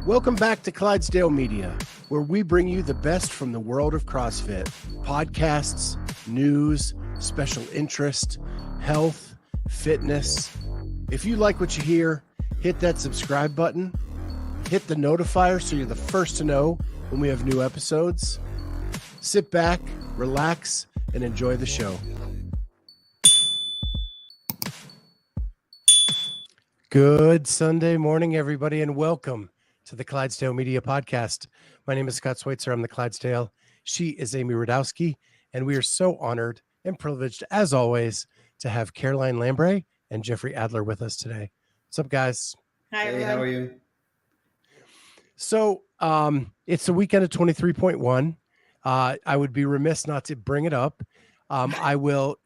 Welcome back to Clydesdale Media, where we bring you the best from the world of CrossFit. Podcasts, news, special interest, health, fitness. If you like what you hear, hit that subscribe button, hit the notifier so you're the first to know when we have new episodes. Sit back, relax, and enjoy the show. Good Sunday morning, everybody, and welcome to the Clydesdale Media Podcast. My name is Scott Schweitzer. I'm the Clydesdale. She is Amy Radowski, and we are so honored and privileged, as always, to have Caroline Lambray and Jeffrey Adler with us today. What's up, guys? Hi, everyone. Hey, how are you? So it's the weekend of 23.1. I would be remiss not to bring it up. I will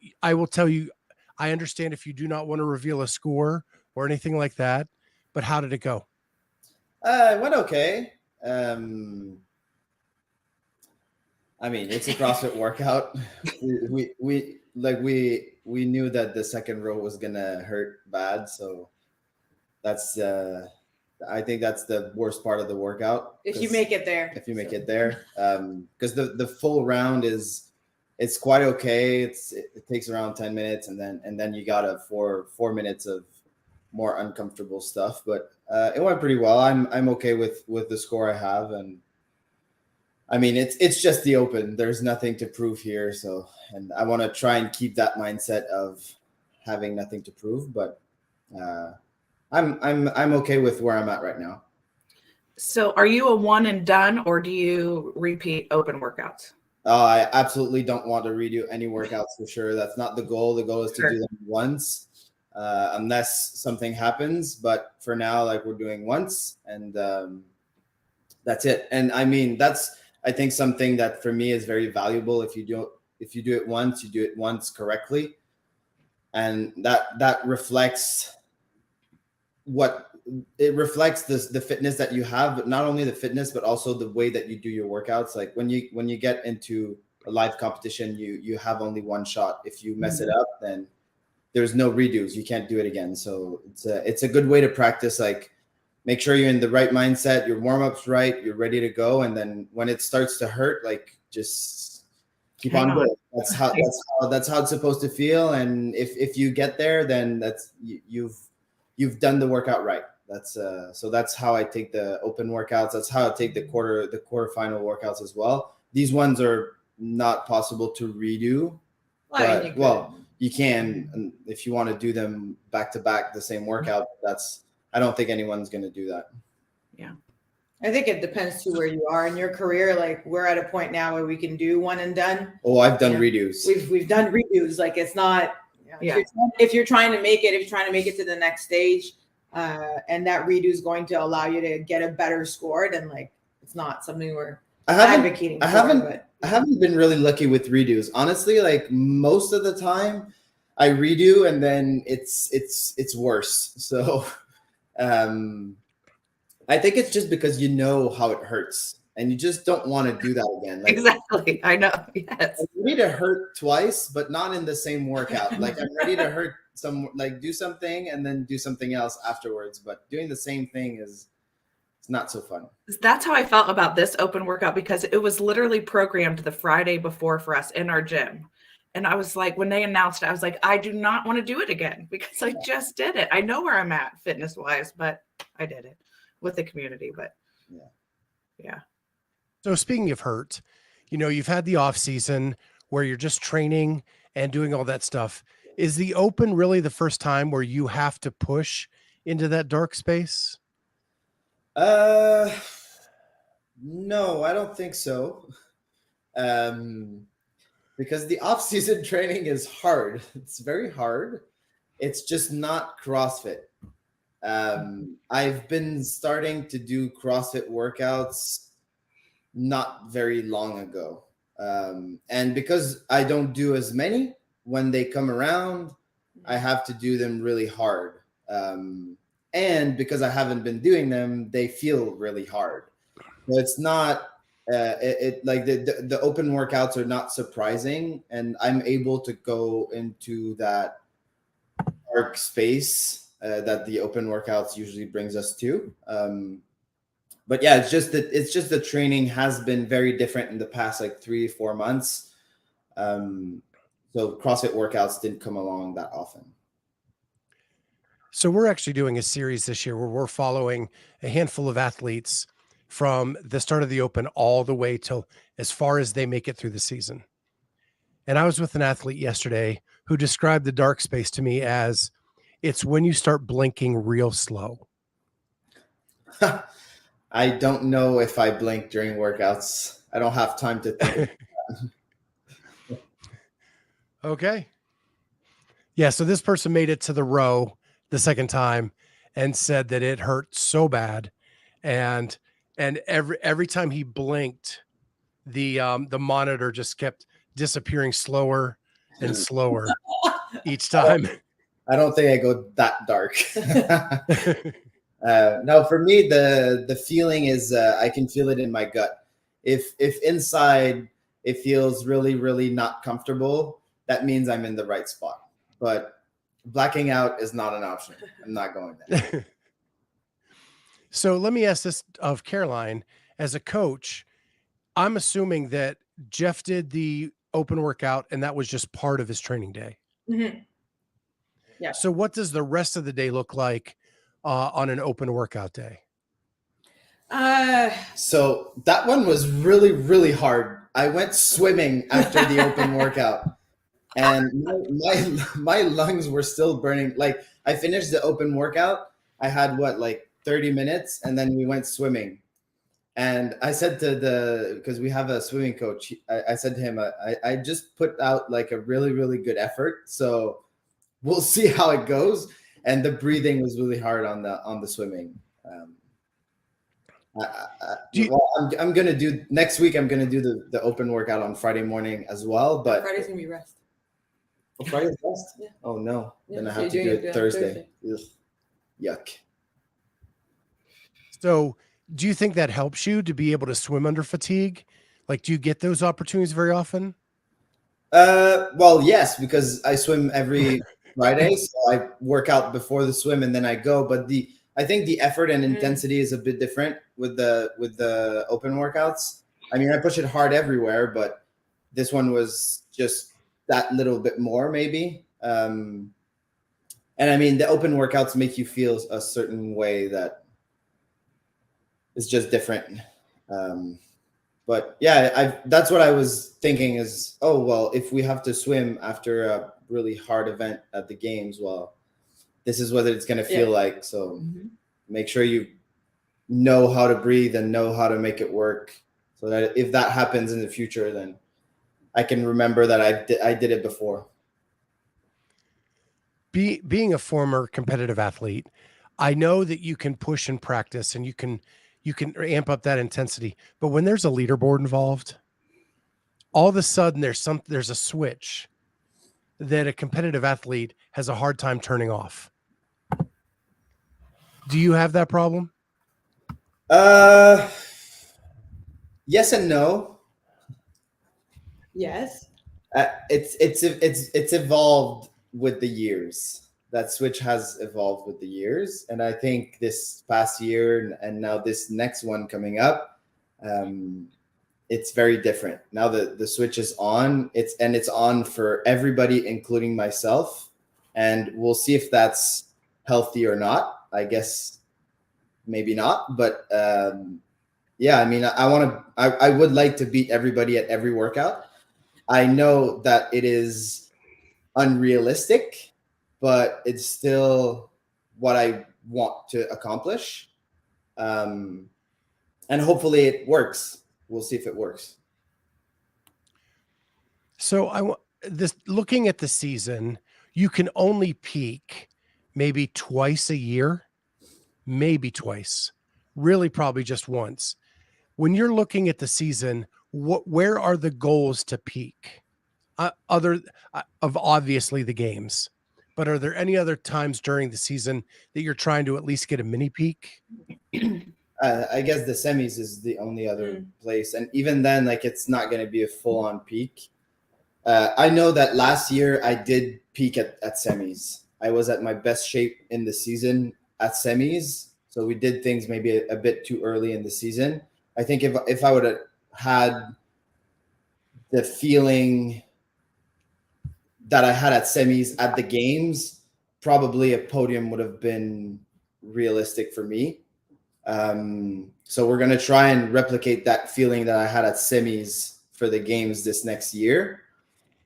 tell you, I understand if you do not want to reveal a score or anything like that, but how did it go? It went okay. I mean, it's a CrossFit workout. We knew that the second row was gonna hurt bad, so that's I think that's the worst part of the workout. If you make it there. If you make it there, because the full round it's quite okay. It takes around 10 minutes, and then you got a four minutes of more uncomfortable stuff, but it went pretty well. I'm okay with the score I have, and I mean it's just the open. There's nothing to prove here, so and I want to try and keep that mindset of having nothing to prove, but I'm okay with where I'm at right now. So are you a one and done, or do you repeat open workouts? I absolutely don't want to redo any workouts for sure. That's not the goal. The goal is to do them once. Unless something happens, but for now, like we're doing once, and that's it. And I mean, that's I think something that for me is very valuable. If you do it once, you do it once correctly, and that reflects the fitness that you have, but not only the fitness, but also the way that you do your workouts. Like when you get into a live competition, you have only one shot. If you mess it up, then there's no redos. You can't do it again. So it's a good way to practice. Like make sure you're in the right mindset, your warm-up's right, you're ready to go. And then when it starts to hurt, like just keep on going. That's how it's supposed to feel. And if you get there, then that's you've done the workout right. So that's how I take the open workouts. That's how I take the quarterfinal workouts as well. These ones are not possible to redo. You can if you want to do them back to back, the same workout. I don't think anyone's going to do that. Yeah. I think it depends to where you are in your career. Like we're at a point now where we can do one and done. Oh, I've done redos. We've done redos. Like it's not, if you're trying to make it to the next stage, and that redo is going to allow you to get a better score, then like, it's not something we're advocating for. I haven't been really lucky with redos. Honestly, like most of the time I redo and then it's worse. So I think it's just because you know how it hurts and you just don't want to do that again. Like, exactly. I know. Yes. I'm ready to hurt twice, but not in the same workout. Like I'm ready to hurt do something and then do something else afterwards. But doing the same thing it's not so fun. That's how I felt about this open workout, because it was literally programmed the Friday before for us in our gym. And I was like, when they announced it, I was like, I do not want to do it again because I just did it. I know where I'm at fitness wise, but I did it with the community. But yeah. So speaking of hurt, you've had the off season where you're just training and doing all that stuff. Is the open really the first time where you have to push into that dark space? No, I don't think so. Because the off-season training is hard. It's very hard. It's just not CrossFit. I've been starting to do CrossFit workouts not very long ago. And because I don't do as many, when they come around, I have to do them really hard. And because I haven't been doing them, they feel really hard. So it's not like the open workouts are not surprising, and I'm able to go into that dark space that the open workouts usually brings us to. but yeah, it's just the training has been very different in the past like 3-4 months. So CrossFit workouts didn't come along that often. So we're actually doing a series this year where we're following a handful of athletes from the start of the Open all the way till as far as they make it through the season. And I was with an athlete yesterday who described the dark space to me as it's when you start blinking real slow. I don't know if I blink during workouts. I don't have time to think. Okay. Yeah. So this person made it to the row the second time and said that it hurt so bad. And every time he blinked, the monitor just kept disappearing slower and slower each time. I don't think I go that dark. No, for me, the feeling is I can feel it in my gut. If inside it feels really, really not comfortable, that means I'm in the right spot. But blacking out is not an option. I'm not going there. So let me ask this of Caroline. As a coach, I'm assuming that Jeff did the open workout and that was just part of his training day. Mm-hmm. Yeah. So what does the rest of the day look like on an open workout day? So that one was really, really hard. I went swimming after the open workout, and my lungs were still burning. Like I finished the open workout, I had like 30 minutes, and then we went swimming. And I said to because we have a swimming coach, I said to him, I just put out like a really, really good effort. So we'll see how it goes. And the breathing was really hard on the swimming. I'm going to do next week. I'm going to do the open workout on Friday morning as well. But Friday's going to be rest. Oh, Friday's rest? Yeah. Oh, no. Yeah, then I so have to do it Thursday. Ugh. Yuck. So do you think that helps you to be able to swim under fatigue? Like, do you get those opportunities very often? Well, yes, because I swim every Friday, so I work out before the swim and then I go. But I think the effort and intensity is a bit different with the open workouts. I mean, I push it hard everywhere, but this one was just that little bit more, maybe. And I mean, the open workouts make you feel a certain way that is just different. But yeah, that's what I was thinking is, oh, well, if we have to swim after a really hard event at the games, well, this is what it's going to feel like. So make sure you know how to breathe and know how to make it work so that if that happens in the future, then I can remember that I did it before. Being a former competitive athlete, I know that you can push and practice and you can amp up that intensity, but when there's a leaderboard involved, all of a sudden there's a switch that a competitive athlete has a hard time turning off. Do you have that problem? Yes and no. Yes. It's evolved with the years. That switch has evolved with the years, and I think this past year and now this next one coming up, it's very different. Now the switch is on. It's on for everybody, including myself, and we'll see if that's healthy or not. I guess maybe not, but yeah. I mean, I would like to beat everybody at every workout. I know that it is unrealistic, but it's still what I want to accomplish. And hopefully it works. We'll see if it works. So looking at the season, you can only peak maybe twice a year, maybe twice, really probably just once. When you're looking at the season, where are the goals to peak? Other of obviously the games, but are there any other times during the season that you're trying to at least get a mini peak? I guess the semis is the only other place. And even then, like, it's not going to be a full-on peak. I know that last year I did peak at semis. I was at my best shape in the season at semis. So we did things maybe a bit too early in the season. I think if I would have had the feeling that I had at semis at the games, probably a podium would have been realistic for me. So we're going to try and replicate that feeling that I had at semis for the games this next year.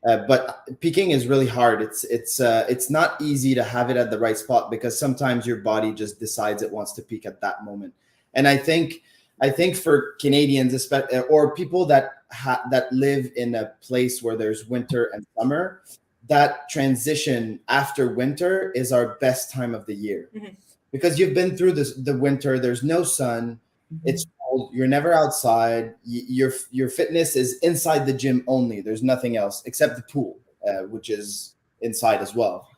But peaking is really hard. It's not easy to have it at the right spot because sometimes your body just decides it wants to peak at that moment. And I think for Canadians, especially, or people that live in a place where there's winter and summer, that transition after winter is our best time of the year. Mm-hmm. Because you've been through the winter, there's no sun, it's cold, you're never outside, your fitness is inside the gym only. There's nothing else except the pool, which is inside as well.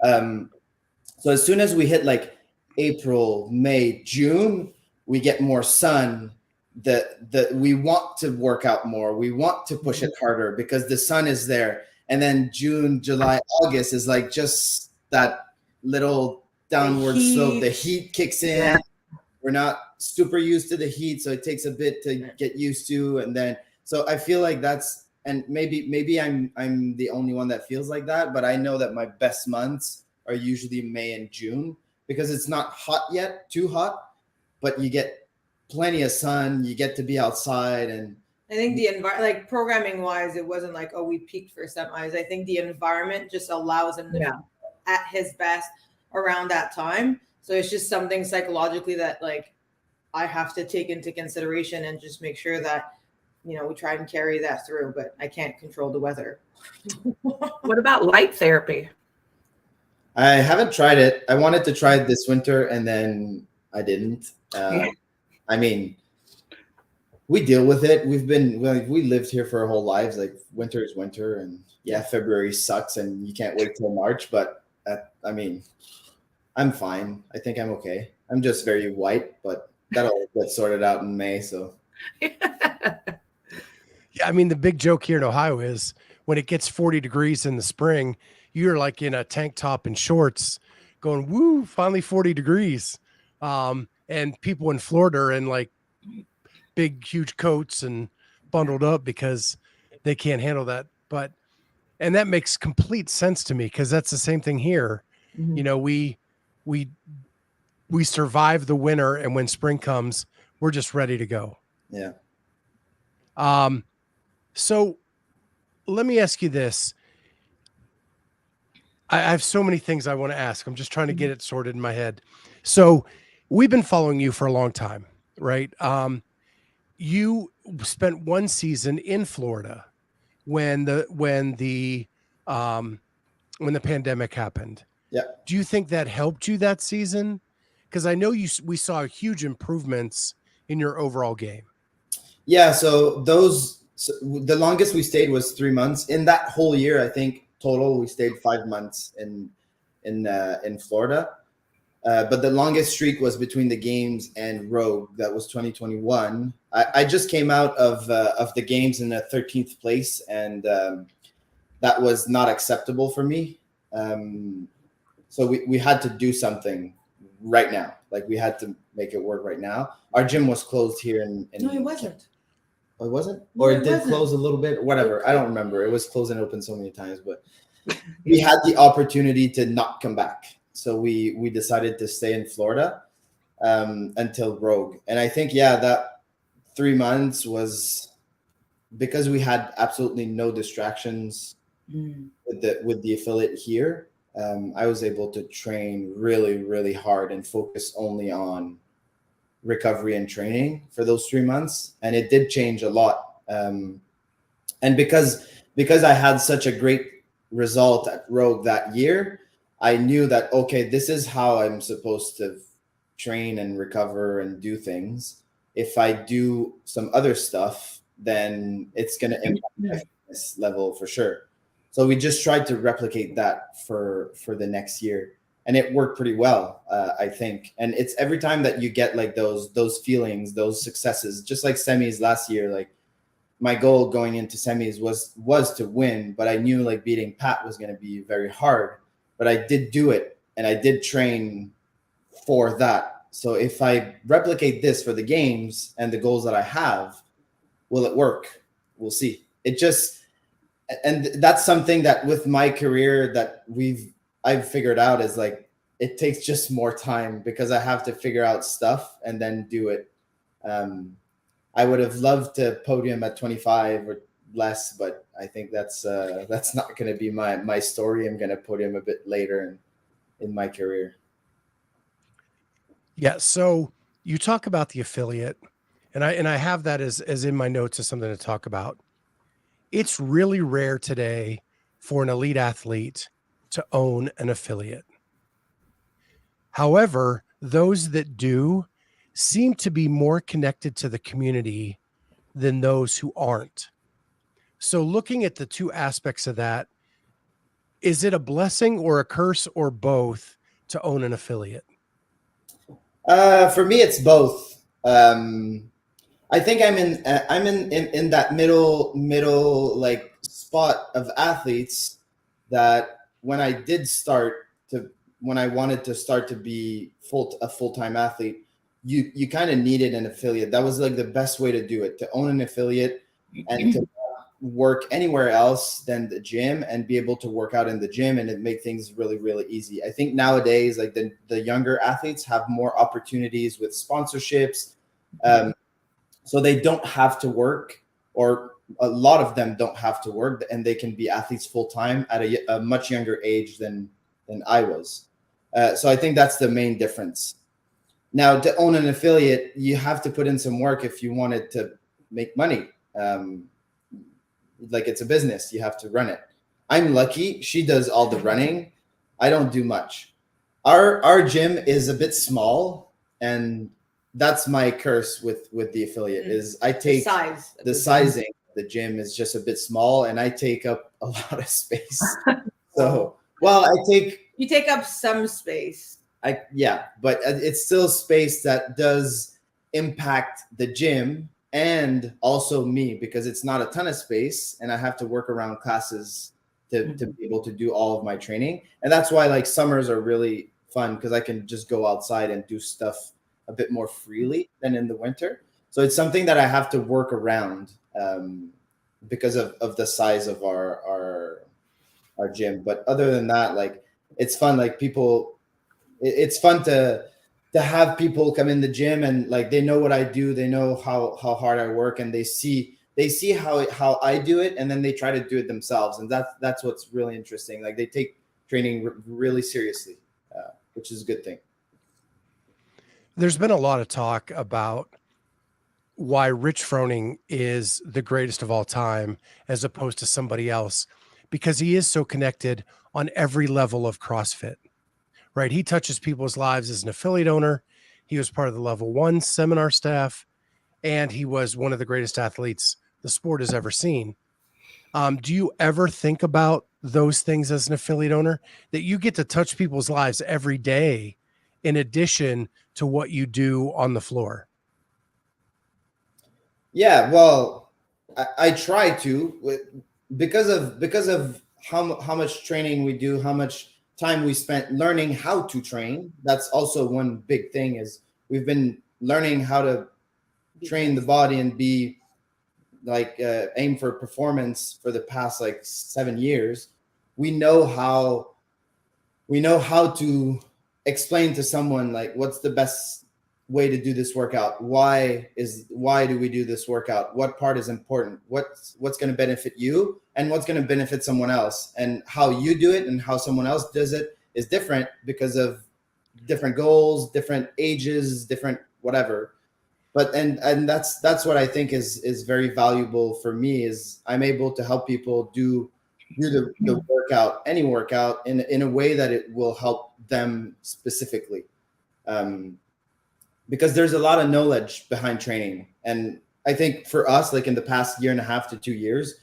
So as soon as we hit like April, May, June, we get more sun. We want to work out more. We want to push it harder because the sun is there. And then June, July, August is like just that little downward slope. The heat kicks in. Yeah. We're not super used to the heat, so it takes a bit to get used to. And then, so I feel like that's, and maybe I'm the only one that feels like that, but I know that my best months are usually May and June because it's not hot yet, too hot, but you get plenty of sun. You get to be outside. And I think the environment, like programming wise, it wasn't like, oh, we peaked for semis. I think the environment just allows him to be at his best around that time. So it's just something psychologically that like I have to take into consideration and just make sure that, we try and carry that through, but I can't control the weather. What about light therapy? I haven't tried it. I wanted to try it this winter and then I didn't. I mean, we deal with it. We lived here for our whole lives. Like winter is winter and February sucks and you can't wait till March, but I mean, I'm fine. I think I'm okay. I'm just very white, but that'll get sorted out in May. So, I mean, the big joke here in Ohio is when it gets 40 degrees in the spring, you're like in a tank top and shorts going, woo, finally 40 degrees. And people in Florida are in like big, huge coats and bundled up because they can't handle that. And that makes complete sense to me because that's the same thing here. Mm-hmm. We survive the winter, and when spring comes, we're just ready to go. Yeah. So let me ask you this. I have so many things I want to ask. I'm just trying to get it sorted in my head. So we've been following you for a long time, right? You spent one season in Florida when the pandemic happened. Yeah. Do you think that helped you that season? Because I know we saw huge improvements in your overall game. Yeah. So the longest we stayed was 3 months. In that whole year, I think total we stayed 5 months in Florida. But the longest streak was between the games and Rogue. That was 2021. I just came out of the games in the 13th place, and that was not acceptable for me. So we had to do something right now. Like we had to make it work right now. Our gym was closed here in No, it wasn't. Oh, it wasn't? No, Or it it did wasn't. close a little bit? Whatever. I don't remember. It was closed and open so many times, but we had the opportunity to not come back. So we decided to stay in Florida until Rogue. And I think, that 3 months was because we had absolutely no distractions with the affiliate here. I was able to train really, really hard and focus only on recovery and training for those 3 months. And it did change a lot. And because I had such a great result at Rogue that year, I knew that, okay, this is how I'm supposed to train and recover and do things. If I do some other stuff, then it's going to impact my fitness level for sure. So we just tried to replicate that for the next year. And it worked pretty well, I think. And it's every time that you get like those feelings, those successes, just like semis last year, like my goal going into semis was to win, but I knew like beating Pat was going to be very hard. But I did do it, and I did train for that. So if I replicate this for the games and the goals that I have, will it work? We'll see. And that's something that with my career that I've figured out is like, it takes just more time because I have to figure out stuff and then do it. I would have loved to podium at 25 or less, but I think that's not going to be my story. I'm going to podium a bit later in my career. Yeah. So you talk about the affiliate, and I have that as in my notes as something to talk about. It's really rare today for an elite athlete to own an affiliate. However, those that do seem to be more connected to the community than those who aren't. So looking at the two aspects of that, is it a blessing or a curse or both to own an affiliate? For me, it's both. I think I'm in that middle like spot of athletes that when I wanted to start to be a full-time athlete, you kind of needed an affiliate. That was like the best way to do it, to own an affiliate and to work anywhere else than the gym and be able to work out in the gym, and it make things really, really easy. I think nowadays, like the younger athletes have more opportunities with sponsorships. So they don't have to work, or a lot of them don't have to work, and they can be athletes full-time at a much younger age than I was. So I think that's the main difference. Now, to own an affiliate, you have to put in some work if you wanted to make money. Like it's a business, you have to run it. I'm lucky. She does all the running. I don't do much. Our gym is a bit small, and that's my curse with the affiliate is I take the sizing. The gym is just a bit small, and I take up a lot of space. So, well, you take up some space. But it's still space that does impact the gym and also me, because it's not a ton of space and I have to work around classes to be able to do all of my training. And that's why like summers are really fun, because I can just go outside and do stuff a bit more freely than in the winter. So it's something that I have to work around because of the size of our gym. But other than that, like it's fun. Like it's fun to have people come in the gym and like they know what I do, they know how hard I work, and they see how I do it, and then they try to do it themselves. And that's what's really interesting. Like they take training really seriously, which is a good thing. There's been a lot of talk about why Rich Froning is the greatest of all time as opposed to somebody else, because he is so connected on every level of CrossFit, right? He touches people's lives as an affiliate owner. He was part of the level 1 seminar staff, and he was one of the greatest athletes the sport has ever seen. Do you ever think about those things as an affiliate owner, that you get to touch people's lives every day in addition to what you do on the floor? Yeah, well, I try to, because of how much training we do, how much time we spent learning how to train. That's also one big thing, is we've been learning how to train the body and be like aim for performance for the past like 7 years. We know how to explain to someone like what's the best way to do this workout, why do we do this workout, what part is important, what's going to benefit you and what's going to benefit someone else, and how you do it and how someone else does it is different because of different goals, different ages, different whatever. But and that's what I think is very valuable for me, is I'm able to help people do the workout, any workout, in a way that it will help them specifically. Because there's a lot of knowledge behind training. And I think for us, like in the past 1.5 to 2 years,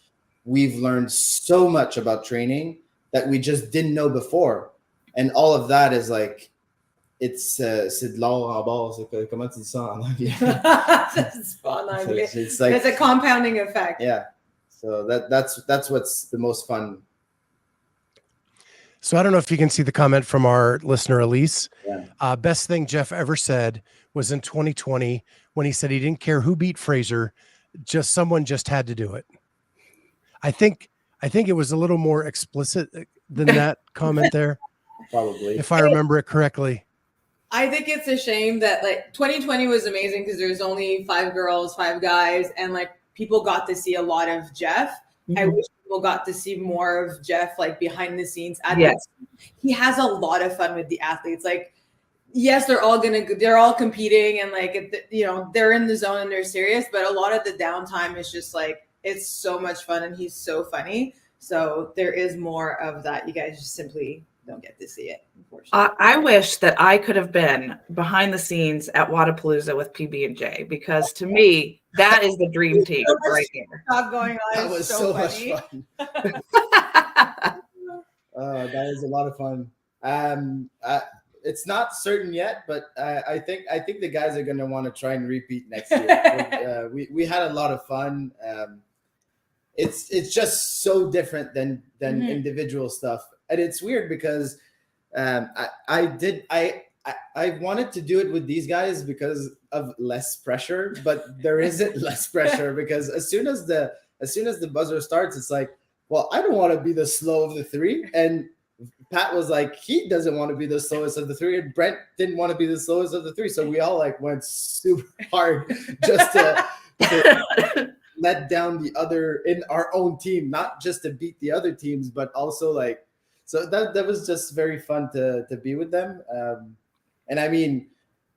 we've learned so much about training that we just didn't know before. And all of that is like, c'est de l'or en base. Comment tu dis ça en anglais? It's like, there's a compounding effect. Yeah. So that's what's the most fun. So I don't know if you can see the comment from our listener, Elise. Yeah. Best thing Jeff ever said was in 2020 when he said he didn't care who beat Fraser, someone just had to do it. I think it was a little more explicit than that comment there. Probably. If I remember it correctly. I think it's a shame that like 2020 was amazing because there's only 5 girls, 5 guys, and like people got to see a lot of Jeff. I wish people got to see more of Jeff like behind the scenes. He has a lot of fun with the athletes. Like, yes, they're all competing and like, you know, they're in the zone and they're serious, but a lot of the downtime is just like, it's so much fun and he's so funny. So there is more of that. You guys just simply don't get to see it, unfortunately. I wish that I could have been behind the scenes at Wadapalooza with PB&J, because to me, that is the dream team right here. Going on. That was so much fun. That was a lot of fun. It's not certain yet, but I think the guys are going to want to try and repeat next year. We had a lot of fun. It's just so different than individual stuff. And it's weird because I wanted to do it with these guys because of less pressure, but there isn't less pressure because as soon as the buzzer starts, it's like, well, I don't want to be the slow of the 3. And Pat was like, he doesn't want to be the slowest of the 3, and Brent didn't want to be the slowest of the 3. So we all like went super hard just to let down the other in our own team, not just to beat the other teams, but also like. So that was just very fun to be with them. And I mean,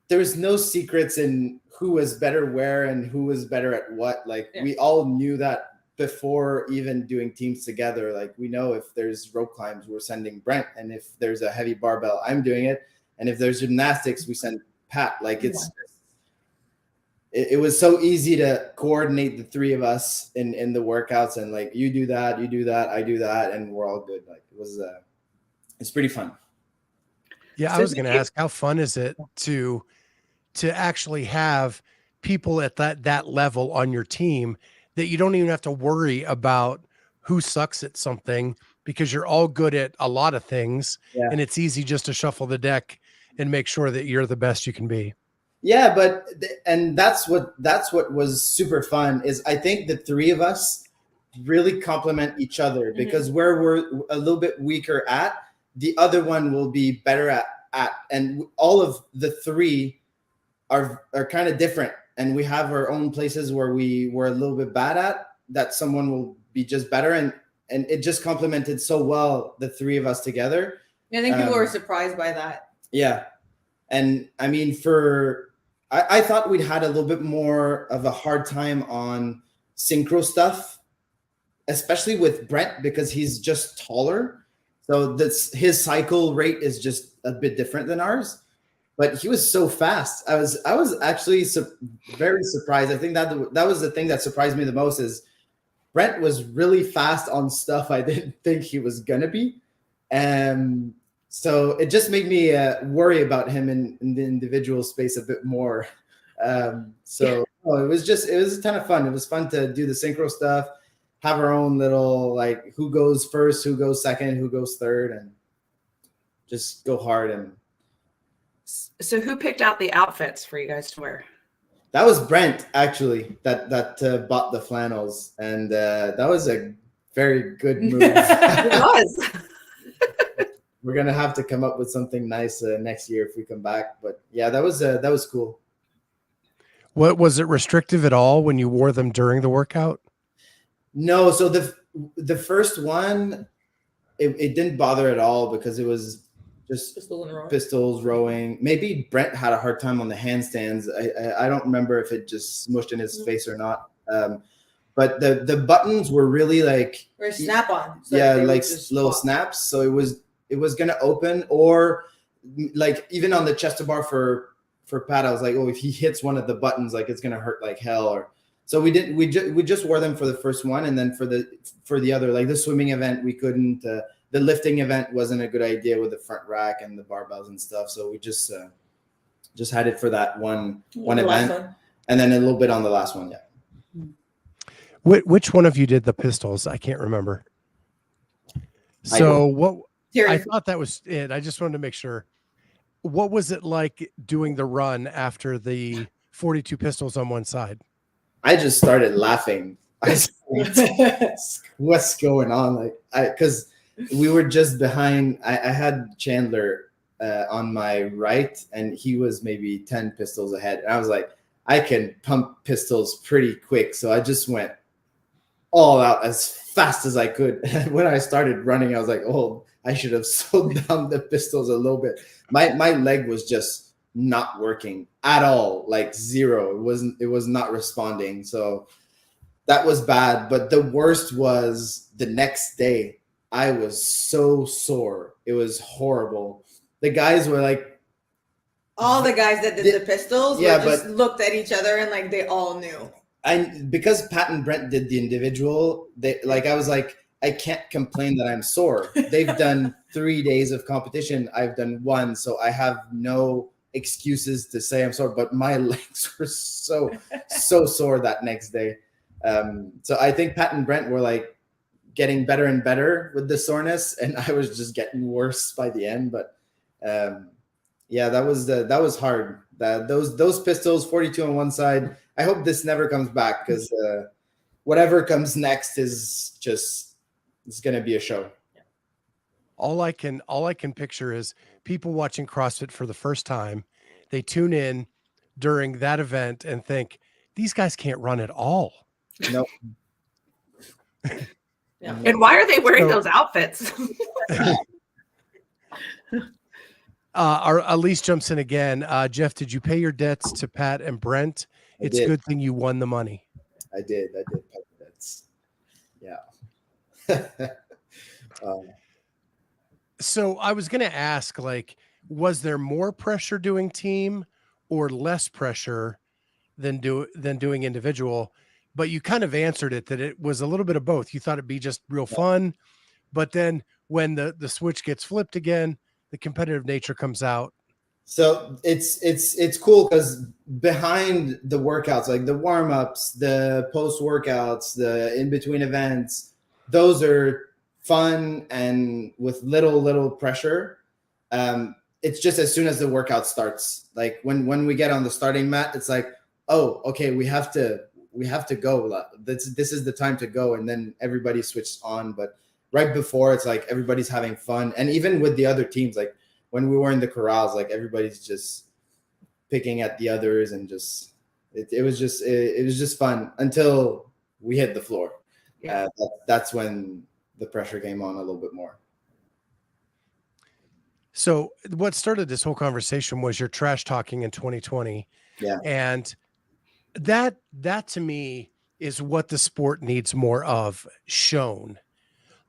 there was no secrets in who was better where and who was better at what. Like we all knew that before even doing teams together. Like we know if there's rope climbs, we're sending Brent. And if there's a heavy barbell, I'm doing it. And if there's gymnastics, we send Pat. Like it was so easy to coordinate the 3 of us in the workouts and like, you do that, I do that. And we're all good. Like it was, it's pretty fun. Yeah. I was going to ask, how fun is it to actually have people at that level on your team that you don't even have to worry about who sucks at something because you're all good at a lot of things. Yeah. And it's easy just to shuffle the deck and make sure that you're the best you can be. Yeah, and that's what was super fun is I think the 3 of us really complement each other because where we're a little bit weaker at, the other one will be better at, and all of the 3 are kind of different, and we have our own places where we were a little bit bad at that someone will be just better, and it just complemented so well the 3 of us together. I think people were surprised by that. Yeah, and I mean I thought we'd had a little bit more of a hard time on synchro stuff, especially with Brent because he's just taller. So his cycle rate is just a bit different than ours, but he was so fast. I was actually very surprised. I think that was the thing that surprised me the most is Brent was really fast on stuff I didn't think he was gonna be, and so it just made me worry about him in the individual space a bit more. It was a ton of fun. It was fun to do the synchro stuff, have our own little like who goes first, who goes second, who goes third, and just go hard. And so who picked out the outfits for you guys to wear? that was Brent actually that bought the flannels, and that was a very good move. It was. We're gonna have to come up with something nice next year if we come back. But yeah, that was cool. What was it restrictive at all when you wore them during the workout? No, so the first one, it didn't bother at all because it was just pistols rowing. Maybe Brent had a hard time on the handstands. I don't remember if it just smushed in his face or not. But the buttons were really like snap on. So yeah, like little snaps. So it was gonna open, or like even on the chest to bar for Pat, I was like, oh, if he hits one of the buttons, like it's gonna hurt like hell. Or so we just wore them for the first one, and then for the other, like the swimming event, we couldn't. The lifting event wasn't a good idea with the front rack and the barbells and stuff. So we just had it for that one event, and then a little bit on the last one. Yeah. Which one of you did the pistols? I can't remember. So I thought that was it. I just wanted to make sure. What was it like doing the run after the 42 pistols on one side? I just started laughing. I said, what's going on? Because we were just behind. I had Chandler on my right, and he was maybe 10 pistols ahead. And I was like, I can pump pistols pretty quick. So I just went all out as fast as I could. And when I started running, I was like, oh, I should have slowed down the pistols a little bit. My leg was just not working at all, like zero. It was not responding. So that was bad. But the worst was the next day. I was so sore. It was horrible. The guys were like, all the guys that did the pistols just looked at each other and like they all knew. Because Pat and Brent did the individual, I was like, I can't complain that I'm sore. They've done 3 days of competition. I've done 1, so I have no excuses to say I'm sore. But my legs were so sore that next day. So I think Pat and Brent were like getting better and better with the soreness, and I was just getting worse by the end. But yeah, that was hard. Those pistols, 42 on one side. I hope this never comes back, because whatever comes next is just, it's going to be a show. All I can picture is people watching CrossFit for the first time. They tune in during that event and think, these guys can't run at all. Nope. Yeah. And why are they wearing those outfits? Uh, Elise jumps in again. Jeff, did you pay your debts to Pat and Brent? It's a good thing you won the money. I did pay the debts. Yeah. So I was going to ask, like, was there more pressure doing team or less pressure than doing individual? But you kind of answered it, that it was a little bit of both. You thought it'd be just real fun, but then when the switch gets flipped again, the competitive nature comes out. So it's cool, because behind the workouts, like the warm-ups, the post-workouts, the in-between events, those are fun and with little pressure. It's just as soon as the workout starts, like when we get on the starting mat, it's like, oh, okay, we have to go. This is the time to go, and then everybody switches on. But right before, it's like everybody's having fun, and even with the other teams, like when we were in the corrals, like everybody's just picking at the others, and just it was just fun until we hit the floor. Yeah. That's when the pressure came on a little bit more. So what started this whole conversation was your trash talking in 2020. Yeah. And that to me is what the sport needs more of shown.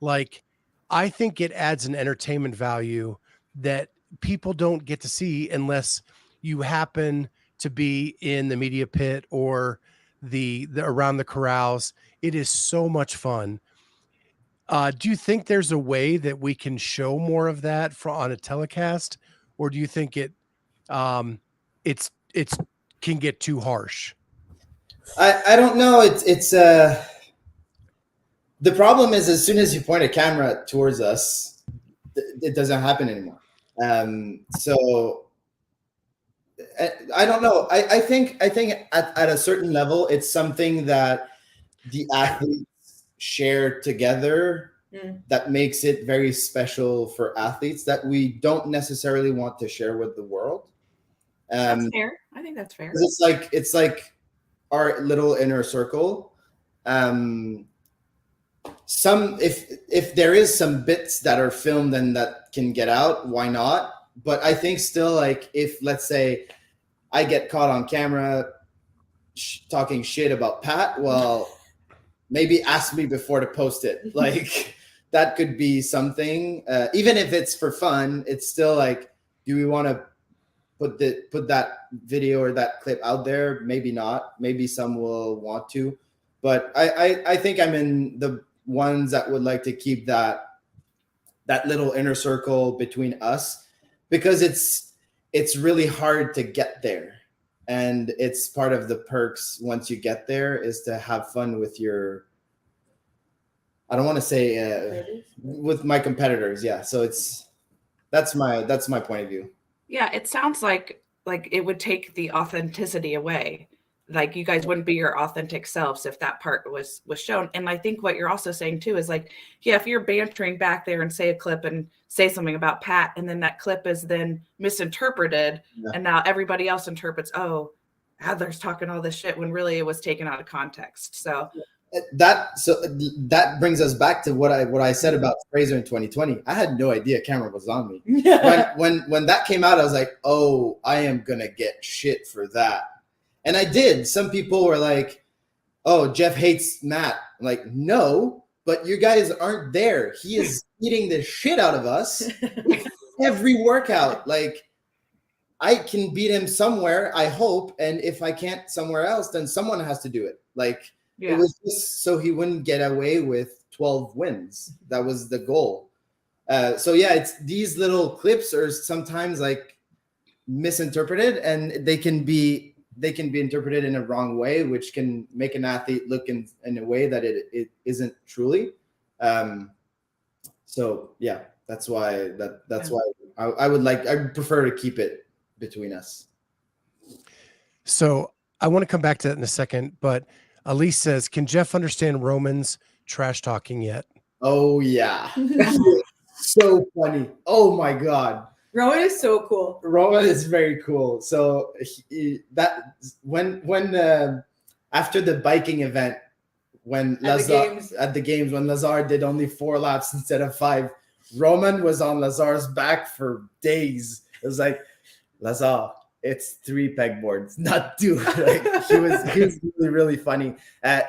Like, I think it adds an entertainment value that people don't get to see unless you happen to be in the media pit or the around the corrals. It is so much fun. Do you think there's a way that we can show more of that on a telecast, or do you think it's can get too harsh? I don't know. It's the problem is, as soon as you point a camera towards us, it doesn't happen anymore. So I don't know. I think at a certain level, it's something that the athletes share together that makes it very special for athletes, that we don't necessarily want to share with the world. That's fair. I think that's fair. It's like our little inner circle. If there is some bits that are filmed and that can get out, why not? But I think still, like, if let's say I get caught on camera talking shit about Pat, well, maybe ask me before to post it. Like, that could be something. Even if it's for fun, it's still like, do we want to put that video or that clip out there? Maybe not. Maybe some will want to. But I think I'm in the ones that would like to keep that little inner circle between us, because it's really hard to get there. And it's part of the perks once you get there, is to have fun with your I don't want to say with my competitors. Yeah. So that's my point of view. Yeah, it sounds like it would take the authenticity away. Like you guys wouldn't be your authentic selves if that part was shown. And I think what you're also saying too is like, yeah, if you're bantering back there and say a clip and say something about Pat, and then that clip is then misinterpreted, and now everybody else interprets, oh, Adler's talking all this shit when really it was taken out of context. So that brings us back to what I said about Fraser in 2020. I had no idea camera was on me. When that came out, I was like, oh, I am gonna get shit for that. And I did. Some people were like, oh, Jeff hates Matt. I'm like, no, but you guys aren't there. He is beating the shit out of us every workout. Like, I can beat him somewhere, I hope. And if I can't somewhere else, then someone has to do it. Like, it was just so he wouldn't get away with 12 wins. That was the goal. So yeah, it's these little clips are sometimes like misinterpreted, and they can be interpreted in a wrong way, which can make an athlete look in a way that it isn't truly. So yeah, that's why I prefer to keep it between us. So I want to come back to that in a second, but Elise says, can Jeff understand Roman's trash talking yet? Oh yeah. So funny. Oh my God. Roman is so cool. Roman is very cool. So when after the biking event, when at the games when Lazar did only 4 laps instead of 5, Roman was on Lazar's back for days. It was like, Lazar, it's 3 pegboards, not 2. Like, he was really, really funny.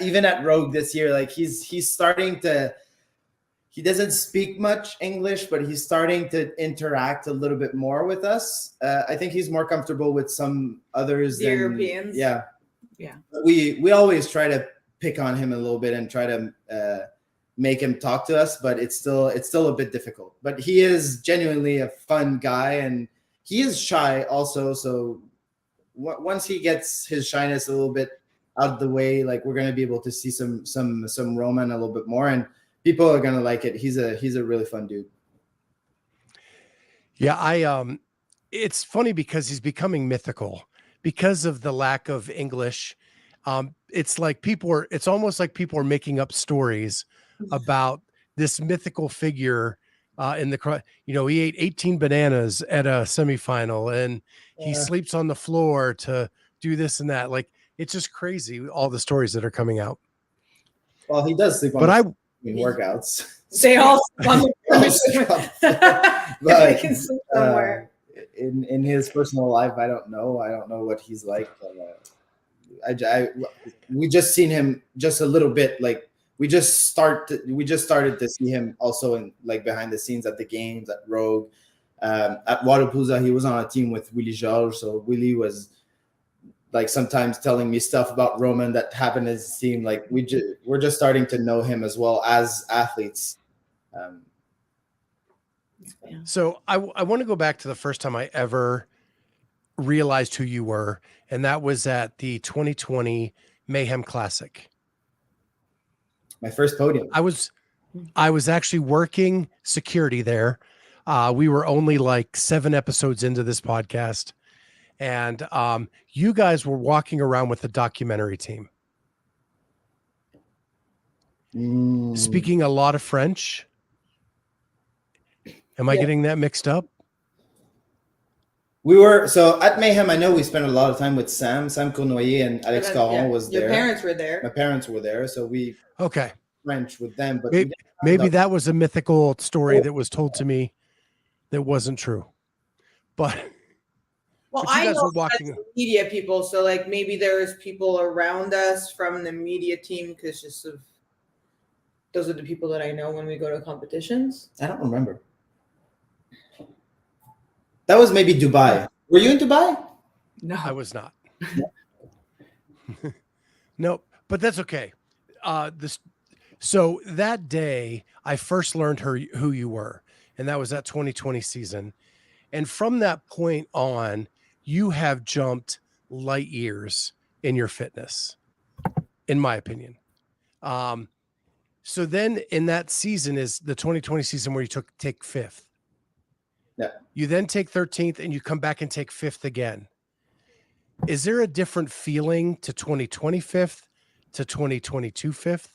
Even at Rogue this year, like he's starting to. He doesn't speak much English, but he's starting to interact a little bit more with us. I think he's more comfortable with some others than Europeans. Yeah. Yeah. We always try to pick on him a little bit and try to make him talk to us, but it's still a bit difficult. But he is genuinely a fun guy, and he is shy also. So once he gets his shyness a little bit out of the way, like we're going to be able to see some Roman a little bit more, and people are gonna like it. He's a really fun dude. Yeah, it's funny because he's becoming mythical because of the lack of English. It's almost like people are making up stories about this mythical figure in the, he ate 18 bananas at a semifinal, and he sleeps on the floor to do this and that. Like, it's just crazy, all the stories that are coming out. Well, he does sleep on in workouts. They all sleep but they can sleep somewhere. In his personal life, I don't know what he's like. We just seen him just a little bit. Like we just started to see him also in like behind the scenes at the games at Rogue, at Wadapalooza. He was on a team with Willie Georges, so Willie was like sometimes telling me stuff about Roman that happened as his team. Like we're just starting to know him as well as athletes. So I want to go back to the first time I ever realized who you were, and that was at the 2020 Mayhem Classic. My first podium. I was actually working security there. We were only like 7 episodes into this podcast. And you guys were walking around with the documentary team. Speaking a lot of French. Am I getting that mixed up? We were, so at Mayhem, I know we spent a lot of time with Sam Cournoyer, and Alex Caron was there. Your parents were there. My parents were there, so we French with them. But maybe that was a mythical story that was told to me that wasn't true. But... Well, I know media people, so like maybe there's people around us from the media team because those are the people that I know when we go to competitions. I don't remember. That was maybe Dubai. Were you in Dubai? No, I was not. No, but that's okay. So that day, I first learned who you were, and that was that 2020 season. And from that point on, you have jumped light years in your fitness, in my opinion. So then in that season is the 2020 season where you take 5th. Yeah. You then take 13th and you come back and take 5th again. Is there a different feeling to 2020 5th to 2022 5th?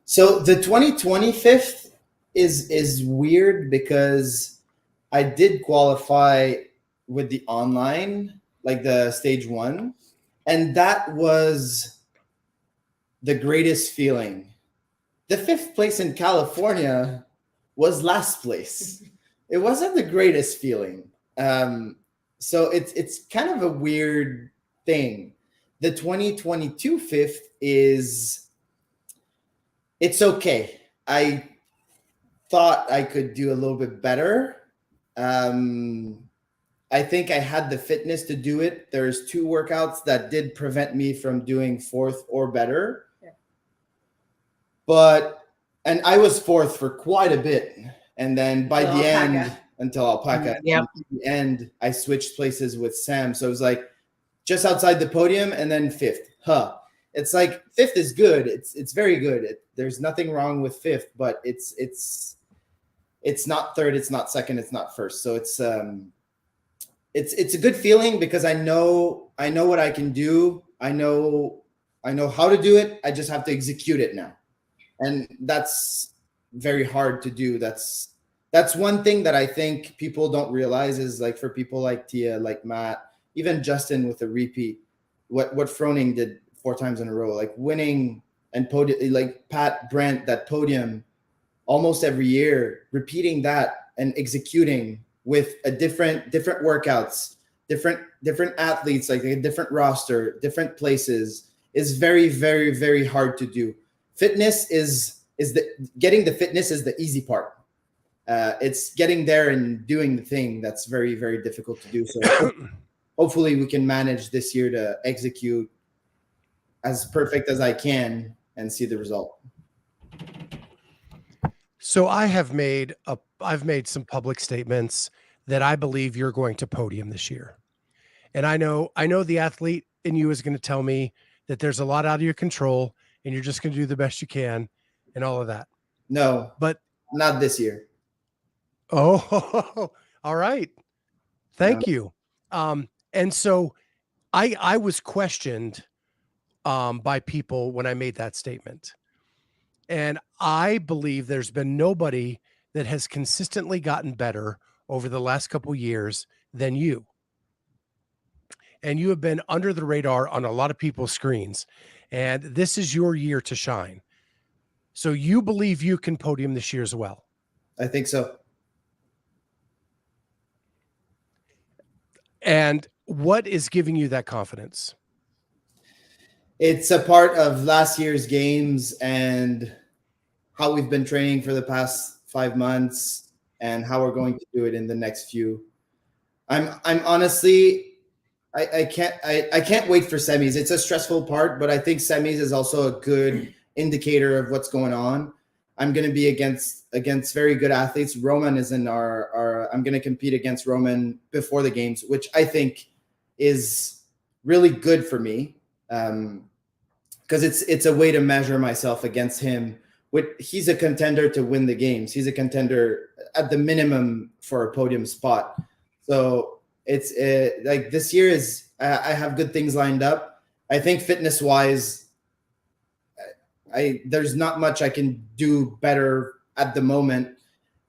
So the 2020 5th is weird because I did qualify with the online, like the stage 1, and that was the greatest feeling. The 5th place in California was last place. It wasn't the greatest feeling. So it's kind of a weird thing. The 2022 5th it's okay. I thought I could do a little bit better. I think I had the fitness to do it. There's 2 workouts that did prevent me from doing 4th or better. Yeah. And I was 4th for quite a bit. And then by the end, until Alpaca, Yep. at the end, I switched places with Sam. So it was like just outside the podium and then 5th. It's like 5th is good. It's very good. There's nothing wrong with 5th, but it's not 3rd, it's not 2nd, it's not 1st. So it's a good feeling because I know what I can do. I know how to do it. I just have to execute it now. And that's very hard to do. That's one thing that I think people don't realize is, like, for people like Tia, like Matt, even Justin with a repeat, what Froning did 4 times in a row, like winning and podium, like Pat Brent, that podium almost every year, repeating that and executing with a different workouts, different athletes, like a different roster, different places, is very, very, very hard to do. Fitness getting the fitness is the easy part. It's getting there and doing the thing that's very, very difficult to do. So hopefully we can manage this year to execute as perfect as I can and see the result. So I've made some public statements that I believe you're going to podium this year. And I know the athlete in you is going to tell me that there's a lot out of your control and you're just going to do the best you can and all of that. No, but not this year. Oh, all right. Thank you. And so I was questioned by people when I made that statement. And I believe there's been nobody that has consistently gotten better over the last couple of years than you. And you have been under the radar on a lot of people's screens. And this is your year to shine. So you believe you can podium this year as well? I think so. And what is giving you that confidence? It's a part of last year's games and how we've been training for the past 5 months and how we're going to do it in the next few. I'm honestly, I can't wait for semis. It's a stressful part, but I think semis is also a good indicator of what's going on. I'm going to be against very good athletes. Roman is in I'm going to compete against Roman before the games, which I think is really good for me. Because it's a way to measure myself against him. He's a contender to win the games. He's a contender at the minimum for a podium spot. So it's like this year I have good things lined up. I think fitness wise, there's not much I can do better at the moment.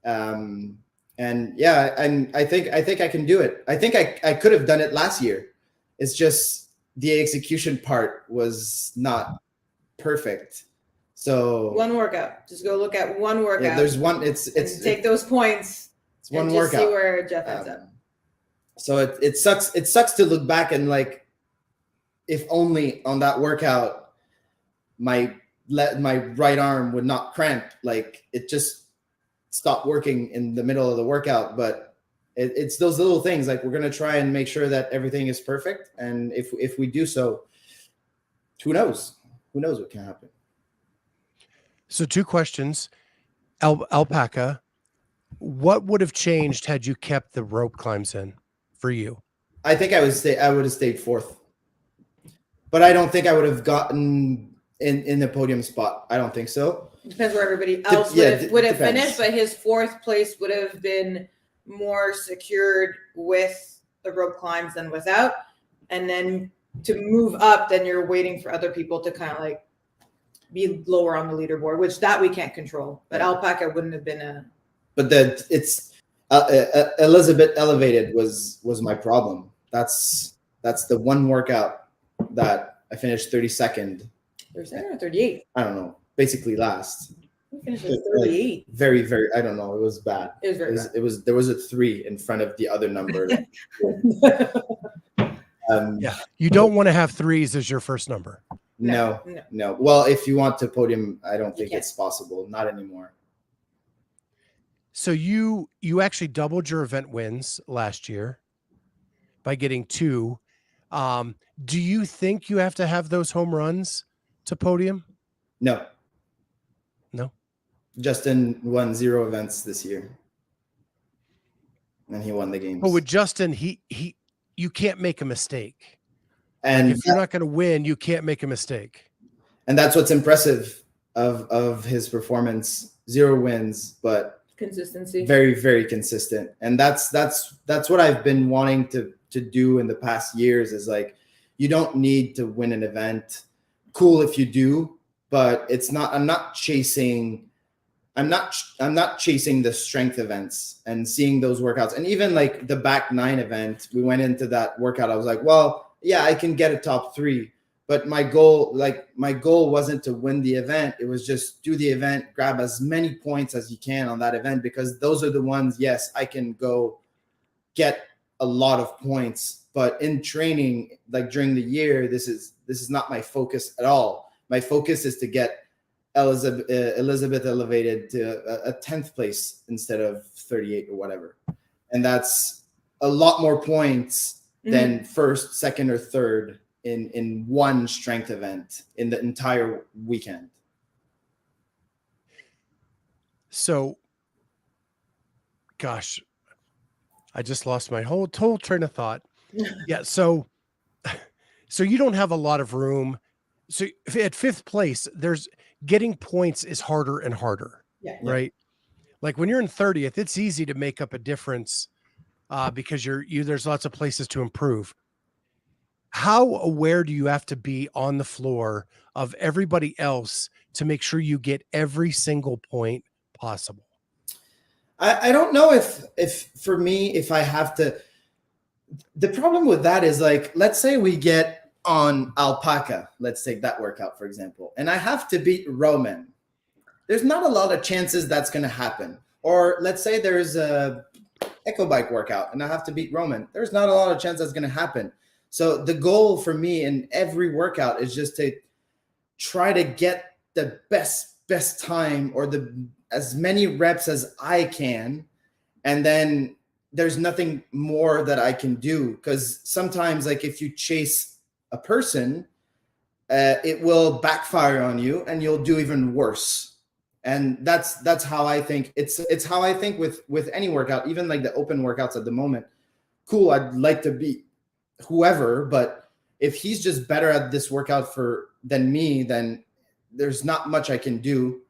And I think I can do it. I think I could have done it last year. It's just the execution part was not perfect. So one workout. Just go look at one workout. Yeah, there's one. It's take those points. It's one and workout. Just see where Jeff ends up. So it sucks. It sucks to look back and like, if only on that workout, my right arm would not cramp. Like it just stopped working in the middle of the workout. But it's those little things. Like we're gonna try and make sure that everything is perfect. And if we do so, who knows? Who knows what can happen? So 2 questions. Alpaca, what would have changed had you kept the rope climbs in for you? I think I would have stayed 4th. But I don't think I would have gotten in the podium spot. I don't think so. Depends where everybody else would have depends. finished, but his fourth place would have been more secured with the rope climbs than without. And then to move up, then you're waiting for other people to kind of like be lower on the leaderboard, which that we can't control. But Alpaca wouldn't have been a. But it's Elizabeth elevated was my problem. That's the one workout that I finished 32nd. 32nd or 38? I don't know. Basically last. We finished at 38. Like very, very. I don't know. It was bad. It was very bad. It was there was a 3 in front of the other number. Yeah, you don't want to have 3s as your first number. No. Well, if you want to podium, I don't think it's possible. Not anymore. So you actually doubled your event wins last year by getting 2. Do you think you have to have those home runs to podium? No. Justin won 0 events this year, and he won the games. But with Justin, you can't make a mistake. And if you're not going to win, you can't make a mistake. And that's what's impressive of his performance. 0 wins, but consistency. Very, very consistent. And that's what I've been wanting to do in the past years is like, you don't need to win an event. Cool if you do, but it's not, I'm not chasing the strength events and seeing those workouts. And even like the back 9 event, we went into that workout. I was like, well, yeah, I can get a top 3, but my goal wasn't to win the event. It was just do the event, grab as many points as you can on that event, because those are the ones, yes, I can go get a lot of points, but in training, like during the year, this is not my focus at all. My focus is to get Elizabeth elevated to a 10th place instead of 38 or whatever. And that's a lot more points than first, second, or third in one strength event in the entire weekend. So, gosh, I just lost my whole train of thought. Yeah. So you don't have a lot of room. So at 5th place, getting points is harder and harder. Yeah. Right. Like when you're in 30th, it's easy to make up a difference because there's lots of places to improve. How aware do you have to be on the floor of everybody else to make sure you get every single point possible? I don't know if for me, if I have to, the problem with that is like, let's say we get on Alpaca, let's take that workout, for example, and I have to beat Roman. There's not a lot of chances that's going to happen. Or let's say there's a Echo Bike workout and I have to beat Roman. There's not a lot of chance that's going to happen. So the goal for me in every workout is just to try to get the best time or as many reps as I can. And then there's nothing more that I can do. Because sometimes, like if you chase a person, it will backfire on you and you'll do even worse. And that's how I think. It's how I think with any workout, even like the open workouts at the moment. Cool, I'd like to beat whoever, but if he's just better at this workout than me, then there's not much I can do.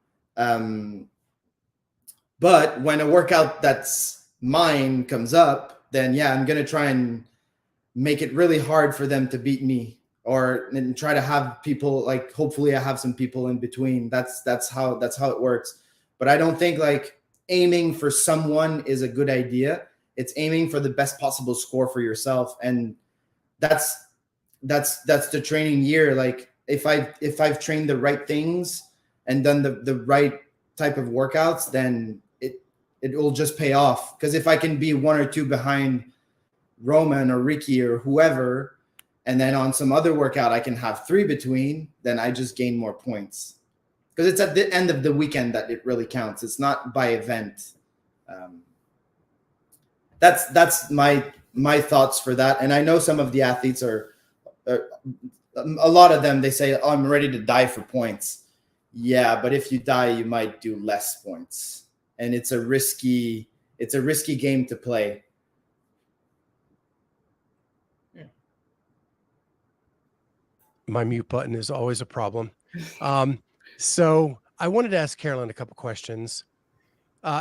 But when a workout that's mine comes up, then yeah, I'm gonna try and make it really hard for them to beat me, and try to have people, like, hopefully I have some people in between. That's how it works. But I don't think like aiming for someone is a good idea. It's aiming for the best possible score for yourself. And that's the training year. Like if I've trained the right things and done the right type of workouts, then it will just pay off. Because if I can be 1 or 2 behind Roman or Ricky or whoever, and then on some other workout I can have 3 between, then I just gain more points. Because it's at the end of the weekend that it really counts. It's not by event. That's my thoughts for that. And I know some of the athletes are a lot of them, they say, oh, I'm ready to die for points. Yeah, but if you die, you might do less points. And it's a risky game to play. My mute button is always a problem. So I wanted to ask Carolyn a couple questions.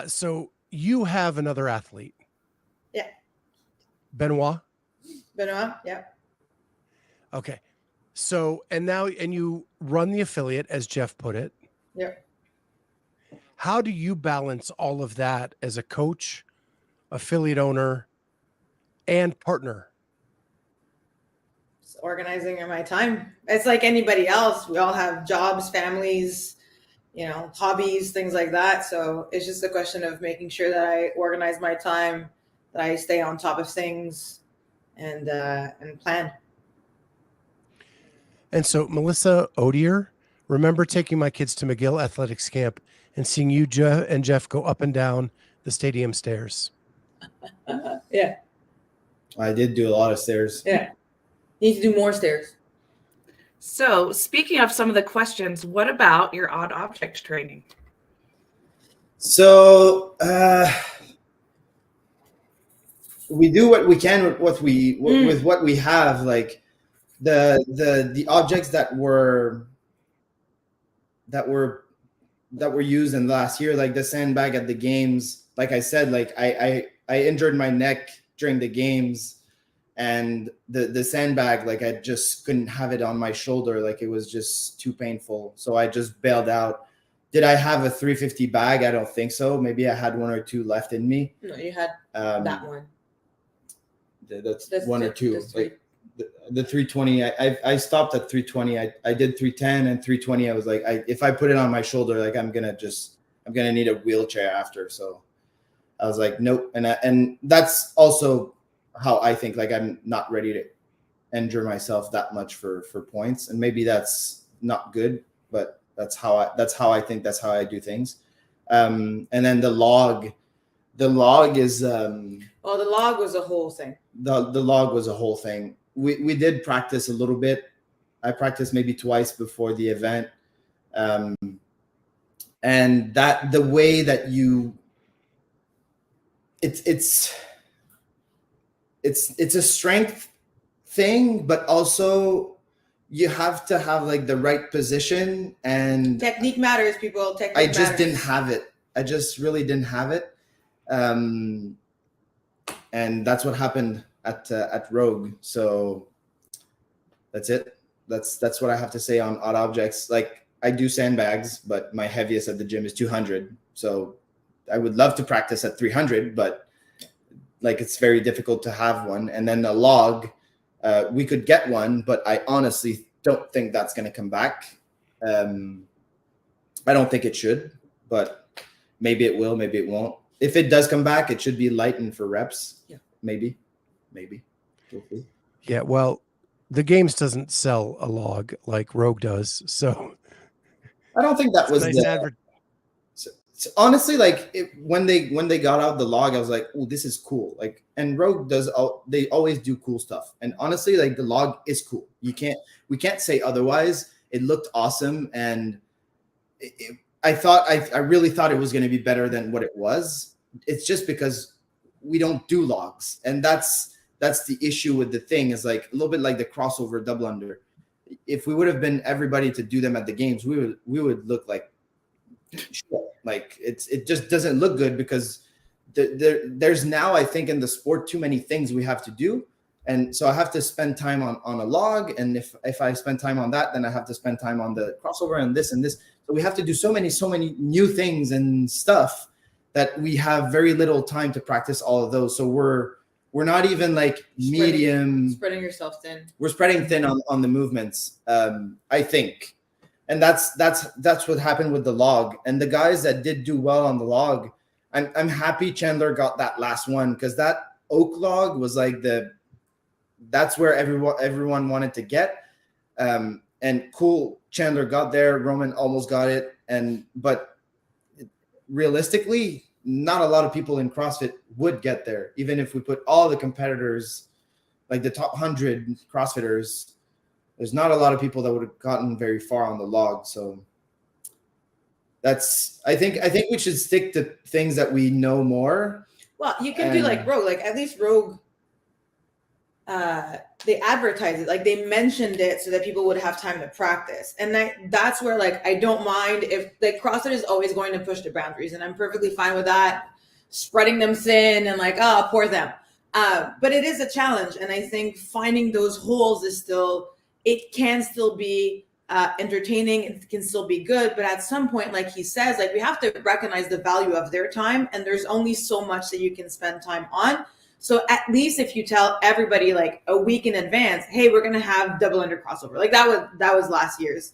So you have another athlete. Yeah. Benoit? Yeah. Okay. So, and you run the affiliate, as Jeff put it. Yeah. How do you balance all of that as a coach, affiliate owner, and partner? Just organizing my time. It's like anybody else. We all have jobs, families, hobbies, things like that. So it's just a question of making sure that I organize my time, that I stay on top of things, and plan. And so, Melissa Odier, remember taking my kids to McGill Athletics Camp and seeing you and Jeff go up and down the stadium stairs. Yeah. I did do a lot of stairs. Yeah. Need to do more stairs. So, speaking of some of the questions, what about your odd object training? So we do what we can with what we have. Like the objects that were used in last year, like the sandbag at the games. Like I said, like I injured my neck during the games. And the sandbag, like I just couldn't have it on my shoulder. Like it was just too painful. So I just bailed out. Did I have a 350 bag? I don't think so. Maybe I had one or two left in me. No, you had that one. That's one or two. Like the 320, I stopped at 320. I did 310 and 320. I was like, if I put it on my shoulder, like I'm gonna need a wheelchair after. So I was like, nope. And that's also how I think, like I'm not ready to injure myself that much for points, and maybe that's not good, but that's how I think, that's how I do things. And then the log is the log was a whole thing. The log was a whole thing. We did practice a little bit. I practiced maybe twice before the event, and that the way that it's a strength thing, but also you have to have like the right position, and technique matters, people. Technique I just matters. didn't have it. I just really didn't have it. And that's what happened at Rogue. So that's it. That's what I have to say on odd objects. Like I do sandbags, but my heaviest at the gym is 200. So I would love to practice at 300, but like it's very difficult to have one. And then a log, we could get one, but I honestly don't think that's going to come back. I don't think it should, but maybe it will, maybe it won't. If it does come back, it should be lightened for reps. Yeah. Maybe. Yeah. Well, the games doesn't sell a log like Rogue does. So I don't think that was nice so honestly, like when they got out the log, I was like, oh, this is cool. Like, and Rogue they always do cool stuff. And honestly, like the log is cool. We can't say otherwise. It looked awesome. And I really thought it was going to be better than what it was. It's just because we don't do logs. And that's the issue with the thing, is like a little bit like the crossover double under. If we would have been everybody to do them at the games, we would look like shit. Like it just doesn't look good, because there's now, I think, in the sport too many things we have to do. And so I have to spend time on a log. And if I spend time on that, then I have to spend time on the crossover and this and this. So we have to do so many new things and stuff that we have very little time to practice all of those. So we're not even like spreading yourself thin. We're spreading thin on the movements, I think. And that's what happened with the log. And the guys that did do well on the log, I'm happy Chandler got that last one, because that oak log was like that's where everyone wanted to get. And cool, Chandler got there. Roman almost got it. But realistically, not a lot of people in CrossFit would get there, even if we put all the competitors, like the top 100 CrossFitters. There's not a lot of people that would have gotten very far on the log. So I think we should stick to things that we know more. Well, you can do like Rogue. Like at least Rogue they advertised it, like they mentioned it so that people would have time to practice. And that's where like I don't mind if like CrossFit is always going to push the boundaries, and I'm perfectly fine with that, spreading them thin and like, oh, poor them. But it is a challenge, and I think finding those holes is still, it can still be entertaining, it can still be good, but at some point, like he says, like we have to recognize the value of their time, and there's only so much that you can spend time on. So at least if you tell everybody like a week in advance, hey, we're gonna have double under crossover, like that was last year's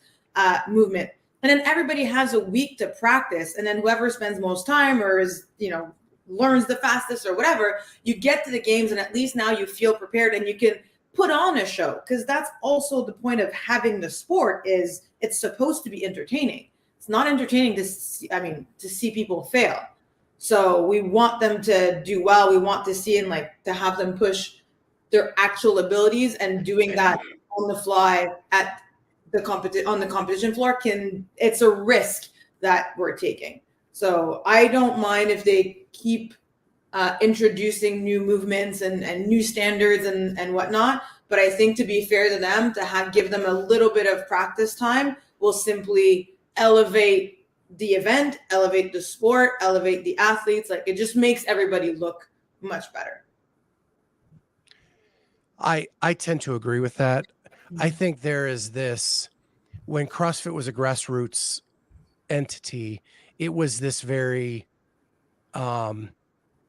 movement, and then everybody has a week to practice, and then whoever spends most time or is, you know, learns the fastest or whatever, you get to the games, and at least now you feel prepared and you can put on a show, because that's also the point of having the sport, is it's supposed to be entertaining. It's not entertaining to see people fail. So we want them to do well. We want to see and like to have them push their actual abilities, and doing that on the fly at the competition floor it's a risk that we're taking. So I don't mind if they keep introducing new movements and new standards and whatnot. But I think to be fair to them, to give them a little bit of practice time will simply elevate the event, elevate the sport, elevate the athletes. Like it just makes everybody look much better. I tend to agree with that. I think there is this, when CrossFit was a grassroots entity, it was this very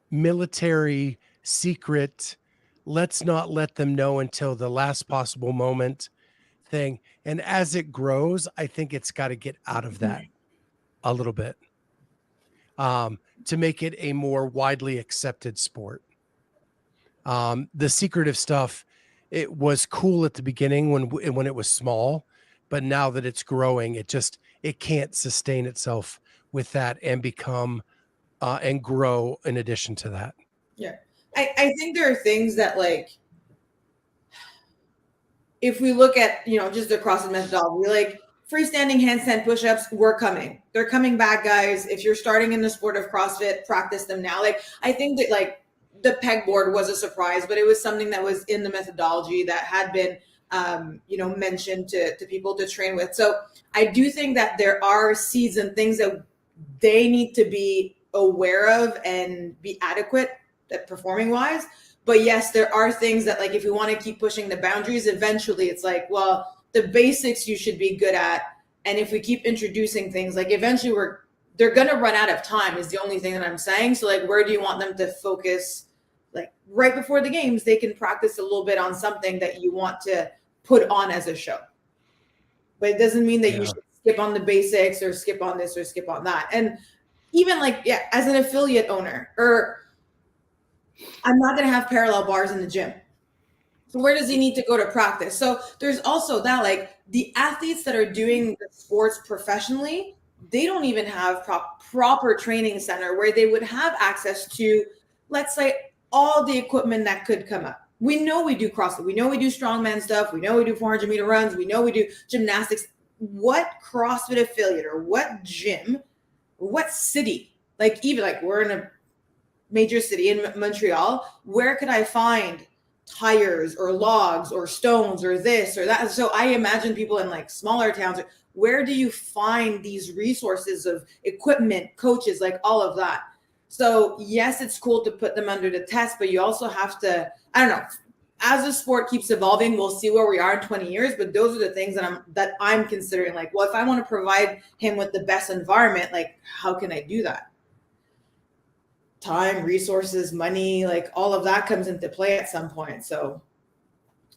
military secret, let's not let them know until the last possible moment thing. And as it grows, I think it's got to get out of that a little bit to make it a more widely accepted sport. The secretive stuff, it was cool at the beginning when it was small, but now that it's growing, it can't sustain itself with that and become and grow in addition to that. Yeah. I think there are things that, like, if we look at, you know, just the CrossFit methodology, like freestanding handstand push-ups, we're coming. They're coming back, guys. If you're starting in the sport of CrossFit, practice them now. Like, I think that, like, the pegboard was a surprise, but it was something that was in the methodology that had been, mentioned to people to train with. So I do think that there are seeds and things that they need to be aware of and be adequate at performing wise. But yes, there are things that, like, if we want to keep pushing the boundaries, eventually it's like, well, the basics you should be good at. And if we keep introducing things, like, eventually they're going to run out of time is the only thing that I'm saying. So, like, where do you want them to focus? Like, right before the games, they can practice a little bit on something that you want to put on as a show. But it doesn't mean that you should skip on the basics or skip on this or skip on that. And even, like, yeah, as an affiliate owner, or I'm not going to have parallel bars in the gym. So where does he need to go to practice? So there's also that, like, the athletes that are doing the sports professionally, they don't even have proper training center where they would have access to, let's say, all the equipment that could come up. We know we do CrossFit. We know we do strongman stuff. We know we do 400 meter runs. We know we do gymnastics. What CrossFit affiliate or what gym or what city, like, even like we're in a major city in Montreal, where could I find tires or logs or stones or this or that? So I imagine people in, like, smaller towns, where do you find these resources of equipment, coaches, like all of that? So yes, it's cool to put them under the test, but you also have to, I don't know, as the sport keeps evolving, we'll see where we are in 20 years, but those are the things that I'm considering, like, well, if I want to provide him with the best environment, like, how can I do that? Time, resources, money, like, all of that comes into play at some point. So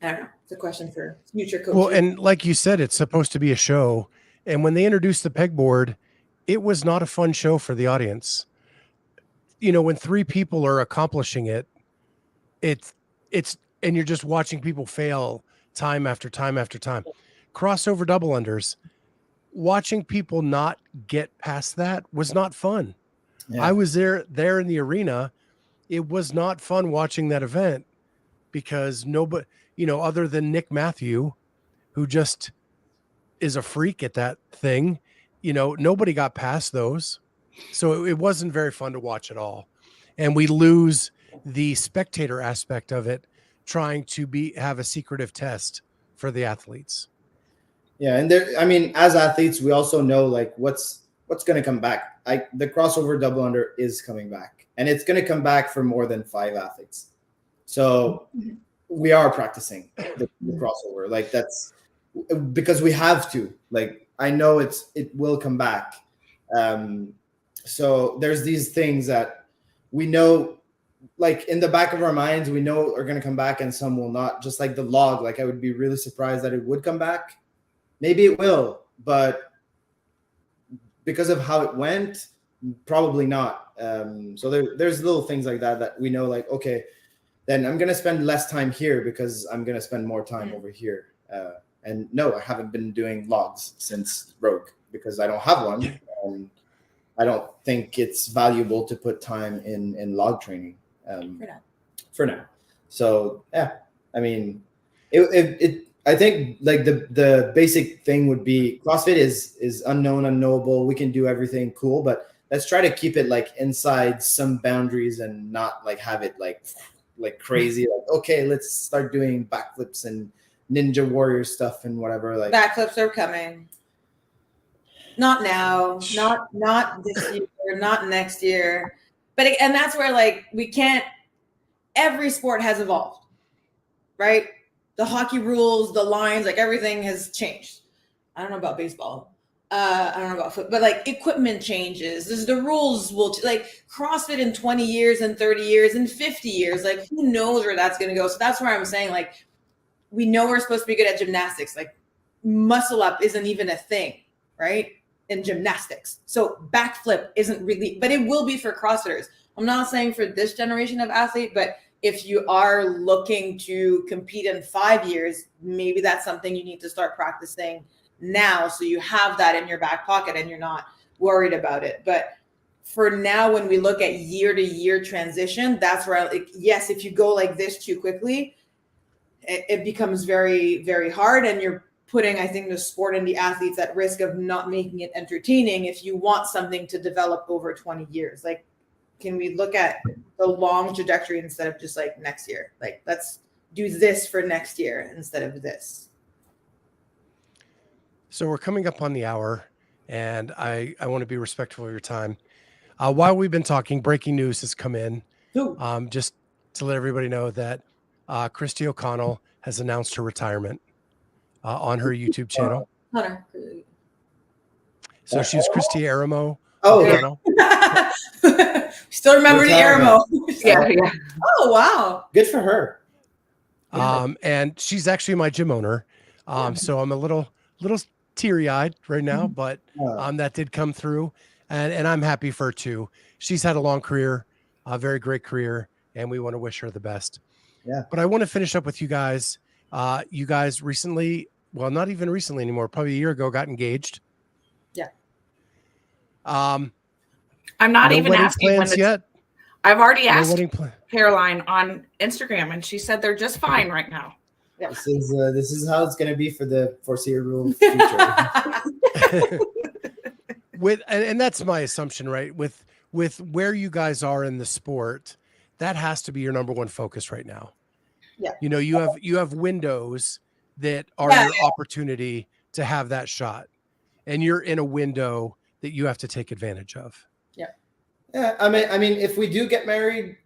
I don't know. It's a question for future coaches. Well, and like you said, it's supposed to be a show. And when they introduced the pegboard, it was not a fun show for the audience. You know, when 3 people are accomplishing it, it's and you're just watching people fail time after time after time. Crossover double unders, watching people not get past that was not fun. Yeah. I was there in the arena. It was not fun watching that event because nobody, you know, other than Nick Matthew, who just is a freak at that thing, you know, nobody got past those. So it wasn't very fun to watch at all. And we lose the spectator aspect of it trying to have a secretive test for the athletes. Yeah, and as athletes, we also know like what's going to come back. The crossover double under is coming back, and it's going to come back for more than 5 athletes. So we are practicing the crossover. Like that's because we have to. Like I know it will come back. So there's these things that we know, like in the back of our minds, we know are going to come back, and some will not. Just like the log, like I would be really surprised that it would come back. Maybe it will, but because of how it went, probably not. So there's little things like that we know, like, okay, then I'm going to spend less time here because I'm going to spend more time over here. And no, I haven't been doing logs since Rogue because I don't have one. I don't think it's valuable to put time in log training for now. So yeah, I mean, I think like the basic thing would be CrossFit is unknown, unknowable. We can do everything cool, but let's try to keep it like inside some boundaries and not like have it like crazy. Like, okay, let's start doing backflips and Ninja Warrior stuff and whatever. Like backflips are coming. Not now, not this year, not next year. And that's where like we can't, every sport has evolved, right? The hockey rules, the lines, like everything has changed. I don't know about baseball. I don't know about football, but like equipment changes. The rules will like CrossFit in 20 years and 30 years and 50 years. Like who knows where that's going to go. So that's where I'm saying like, we know we're supposed to be good at gymnastics. Like muscle up isn't even a thing, right? In gymnastics. So backflip isn't really, but it will be for CrossFitters. I'm not saying for this generation of athlete, but if you are looking to compete in 5 years, maybe that's something you need to start practicing now. So you have that in your back pocket and you're not worried about it. But for now, when we look at year to year transition, that's where, like, yes, if you go like this too quickly, it becomes very, very hard. And you're putting, I think, the sport and the athletes at risk of not making it entertaining if you want something to develop over 20 years. Like, can we look at the long trajectory instead of just like next year? Like, let's do this for next year instead of this. So we're coming up on the hour, and I want to be respectful of your time. While we've been talking, breaking news has come in. Just to let everybody know that Christy O'Connell has announced her retirement on her YouTube channel. Hunter. So she's Christy Aramo. Oh, still remember the Aramo. Yeah. Oh, wow. Good for her. And she's actually my gym owner. So I'm a little teary-eyed right now, but that did come through, and I'm happy for her too. She's had a long career, a very great career, and we want to wish her the best. Yeah. But I want to finish up with you guys. You guys recently, well, not even recently anymore, probably a year ago, got engaged. Yeah. I'm not even asking when yet. I've already asked Caroline on Instagram, and she said they're just fine right now. Yeah. This is how it's going to be for the foreseeable future. And that's my assumption, right? With where you guys are in the sport, that has to be your number one focus right now. Yeah. You know, you have windows that are your opportunity to have that shot, and you're in a window that you have to take advantage of. Yeah. I mean, if we do get married,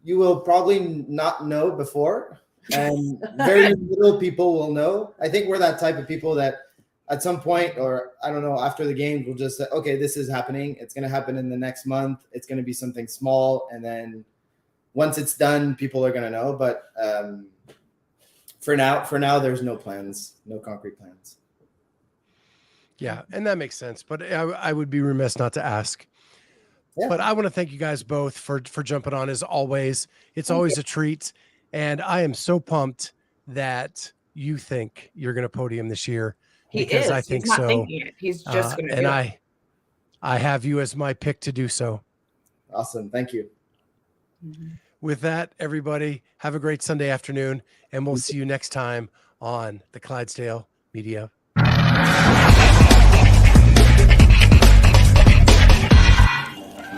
you will probably not know before, and very little people will know. I think we're that type of people that at some point, or I don't know, after the game, we'll just say, okay, this is happening. It's going to happen in the next month. It's going to be something small. And then once it's done, people are going to know. But for now, there's no plans, no concrete plans. Yeah. And that makes sense. But I would be remiss not to ask. Yeah. But I want to thank you guys both for jumping on as always. It's always a treat. And I am so pumped that you think you're going to podium this year. Because I think he's not so. thinking it. He's just going to do it. And I have you as my pick to do so. Awesome. Thank you. With that, everybody, have a great Sunday afternoon, and we'll see you next time on the Clydesdale Media